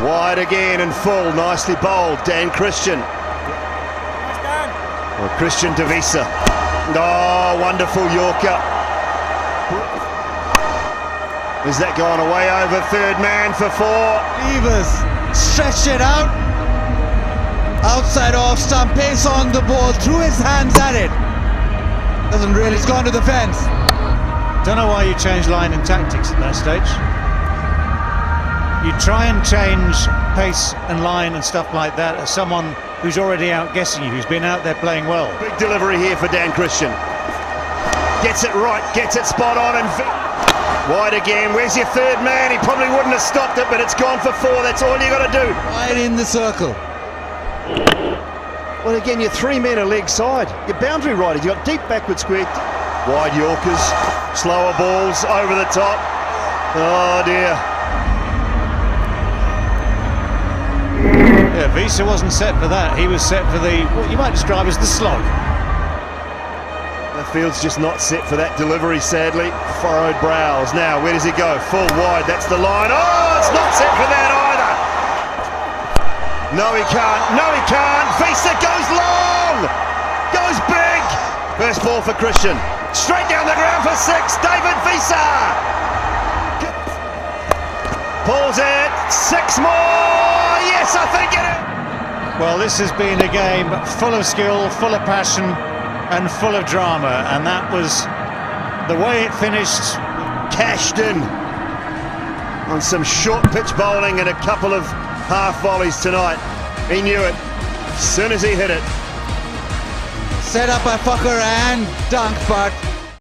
Wide again and full, nicely bowled, Dan Christian. Well, Christian Devisa. Oh, wonderful Yorker. Is that going away over third man for 4? Levers, stretched it out. Outside off stump, pace on the ball, threw his hands at it. Doesn't really, it's gone to the fence. Don't know why you change line and tactics at that stage. You try and change pace and line and stuff like that as someone who's already outguessing you, who's been out there playing well. Big delivery here for Dan Christian. Gets it right, gets it spot on, and wide again. Where's your third man? He probably wouldn't have stopped it, but it's gone for 4. That's all you got to do. Wide in the circle. Well, again, your 3 men are leg side. Your boundary riders, you got deep backward square, wide Yorkers, slower balls over the top. Oh dear. Yeah, Visa wasn't set for that. He was set for the, what you might describe as the slog. The field's just not set for that delivery, sadly. Furrowed brows. Now, where does he go? Full wide, that's the line. Oh, it's not set for that either. No, he can't. No, he can't. Visa goes long. Goes big. First ball for Christian. Straight down the ground for 6. David Visa. Pulls it. 6 more. Yes, I think it is. Well, this has been a game full of skill, full of passion, and full of drama, and that was the way it finished. Cashed in on some short pitch bowling and a couple of half volleys tonight. He knew it as soon as he hit it. Set up a fucker and dunk, but